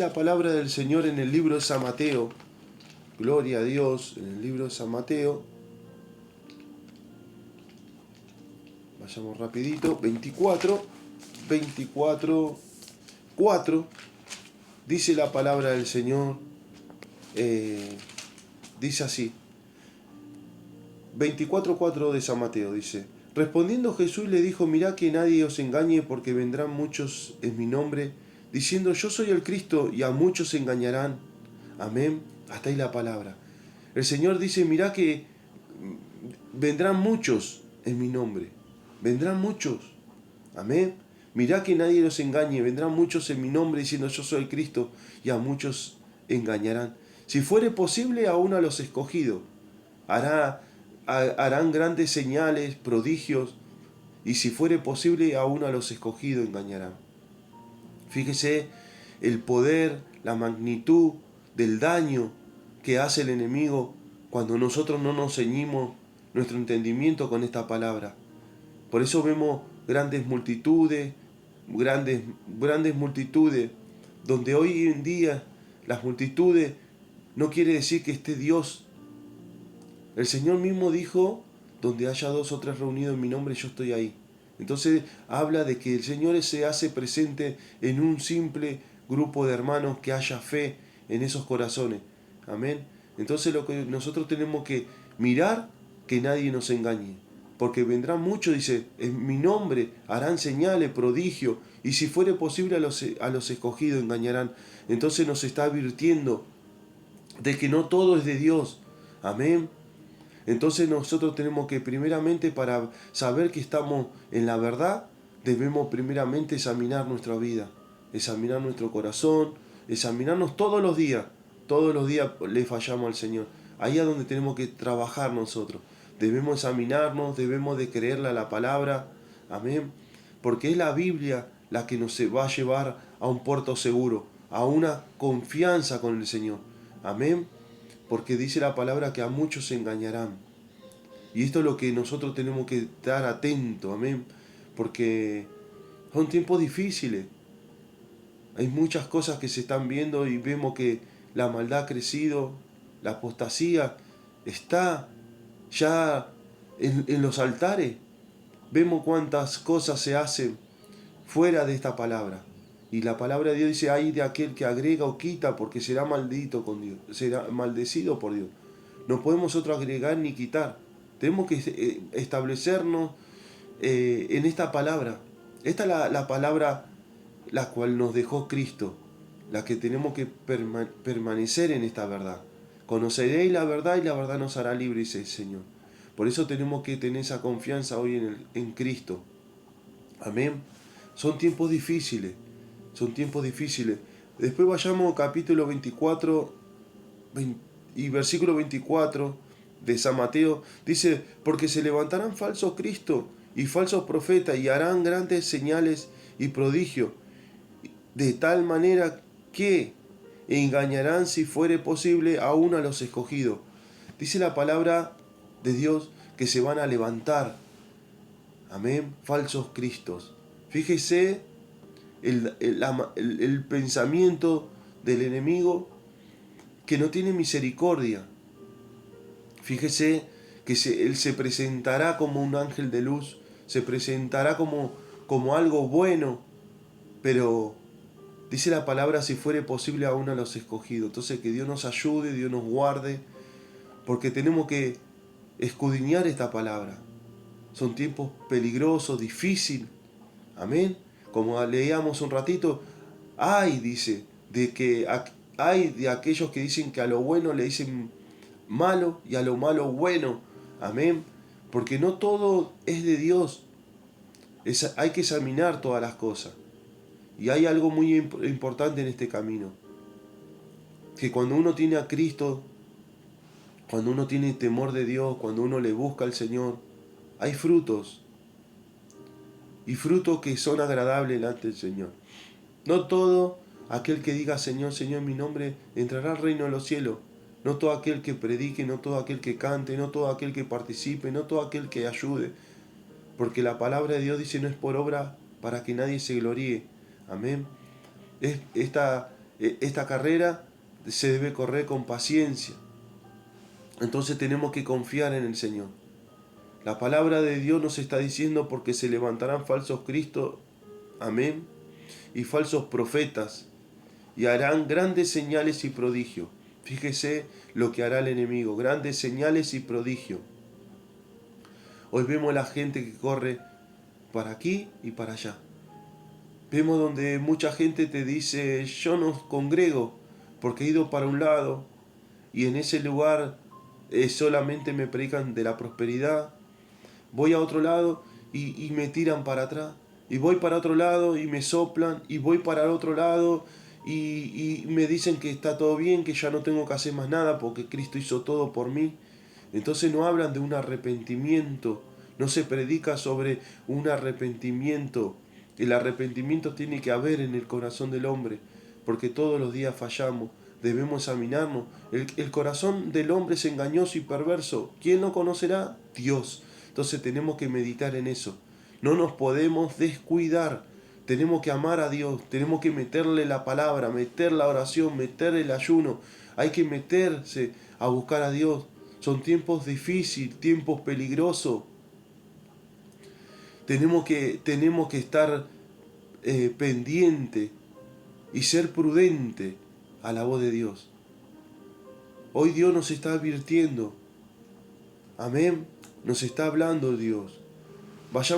La palabra del Señor en el libro de San Mateo. Gloria a Dios, en el libro de San Mateo. Vayamos rapidito. 24, 4. Dice la palabra del Señor. Dice así. 24:4 de San Mateo dice: Respondiendo Jesús le dijo: mirad que nadie os engañe, porque vendrán muchos en mi nombre, diciendo yo soy el Cristo, y a muchos se engañarán. Amén. Hasta ahí la palabra. El Señor dice: mirá que vendrán muchos en mi nombre. Vendrán muchos. Amén. Mirá que nadie los engañe. Vendrán muchos en mi nombre diciendo yo soy el Cristo, y a muchos engañarán. Si fuere posible, aún a los escogidos. Harán grandes señales, prodigios, y si fuere posible, aún a los escogidos engañarán. Fíjese el poder, la magnitud del daño que hace el enemigo cuando nosotros no nos ceñimos nuestro entendimiento con esta palabra. Por eso vemos grandes multitudes, donde hoy en día las multitudes no quiere decir que esté Dios. El Señor mismo dijo: donde haya 2 o 3 reunidos en mi nombre, yo estoy ahí. Entonces habla de que el Señor se hace presente en un simple grupo de hermanos, que haya fe en esos corazones. Amén. Entonces lo que nosotros tenemos que mirar, que nadie nos engañe. Porque vendrán muchos, dice, en mi nombre harán señales, prodigios, y si fuere posible a los escogidos engañarán. Entonces nos está advirtiendo de que no todo es de Dios. Amén. Entonces nosotros tenemos que primeramente, para saber que estamos en la verdad, debemos primeramente examinar nuestra vida, examinar nuestro corazón, examinarnos todos los días. Todos los días le fallamos al Señor. Ahí es donde tenemos que trabajar nosotros. Debemos examinarnos, debemos de creerle a la palabra. Amén. Porque es la Biblia la que nos va a llevar a un puerto seguro, a una confianza con el Señor. Amén. Porque dice la palabra que a muchos se engañarán. Y esto es lo que nosotros tenemos que estar atentos, amén. Porque son tiempos difíciles. Hay muchas cosas que se están viendo y vemos que la maldad ha crecido, la apostasía está ya en los altares. Vemos cuántas cosas se hacen fuera de esta palabra. Y la palabra de Dios dice: ay de aquel que agrega o quita, porque será maldito con Dios, será maldecido por Dios. No podemos nosotros agregar ni quitar. Tenemos que establecernos en esta palabra. Esta es la palabra la cual nos dejó Cristo, la que tenemos que permanecer en esta verdad. Conoceréis la verdad y la verdad nos hará libres, dice el Señor. Por eso tenemos que tener esa confianza hoy en Cristo. Amén. Son tiempos difíciles. Son tiempos difíciles. Después vayamos a capítulo 24 y versículo 24 de San Mateo. Dice: porque se levantarán falsos cristos y falsos profetas, y harán grandes señales y prodigios, de tal manera que engañarán, si fuere posible, aún a los escogidos. Dice la palabra de Dios que se van a levantar, amén, falsos cristos. Fíjese el pensamiento del enemigo, que no tiene misericordia. Fíjese que él se presentará como un ángel de luz, se presentará como algo bueno, pero dice la palabra: si fuere posible, aún a los escogidos. Entonces que Dios nos ayude, Dios nos guarde, porque tenemos que escudriñar esta palabra. Son tiempos peligrosos, difíciles. Amén. Como leíamos un ratito, dice, hay de aquellos que dicen que a lo bueno le dicen malo y a lo malo bueno. Amén. Porque no todo es de Dios. Hay que examinar todas las cosas. Y hay algo muy importante en este camino. Que cuando uno tiene a Cristo, cuando uno tiene temor de Dios, cuando uno le busca al Señor, hay frutos. Y frutos que son agradables delante del Señor. No todo aquel que diga Señor, Señor en mi nombre entrará al reino de los cielos. No todo aquel que predique, no todo aquel que cante, no todo aquel que participe, no todo aquel que ayude. Porque la palabra de Dios dice: no es por obra para que nadie se gloríe. Amén. esta carrera se debe correr con paciencia. Entonces tenemos que confiar en el Señor. La palabra de Dios nos está diciendo porque se levantarán falsos cristos, amén, y falsos profetas, y harán grandes señales y prodigios. Fíjese lo que hará el enemigo, grandes señales y prodigios. Hoy vemos la gente que corre para aquí y para allá. Vemos donde mucha gente te dice, yo no congrego porque he ido para un lado y en ese lugar solamente me predican de la prosperidad. Voy a otro lado y me tiran para atrás. Y voy para otro lado y me soplan. Y voy para el otro lado y me dicen que está todo bien, que ya no tengo que hacer más nada porque Cristo hizo todo por mí. Entonces no hablan de un arrepentimiento. No se predica sobre un arrepentimiento. El arrepentimiento tiene que haber en el corazón del hombre, porque todos los días fallamos. Debemos examinarnos. El corazón del hombre es engañoso y perverso. ¿Quién lo conocerá? Dios. Entonces tenemos que meditar en eso. No nos podemos descuidar. Tenemos que amar a Dios. Tenemos que meterle la palabra, meter la oración, meter el ayuno. Hay que meterse a buscar a Dios. Son tiempos difíciles, tiempos peligrosos. Tenemos que estar pendiente y ser prudente a la voz de Dios. Hoy Dios nos está advirtiendo. Amén. Nos está hablando Dios. Vayamos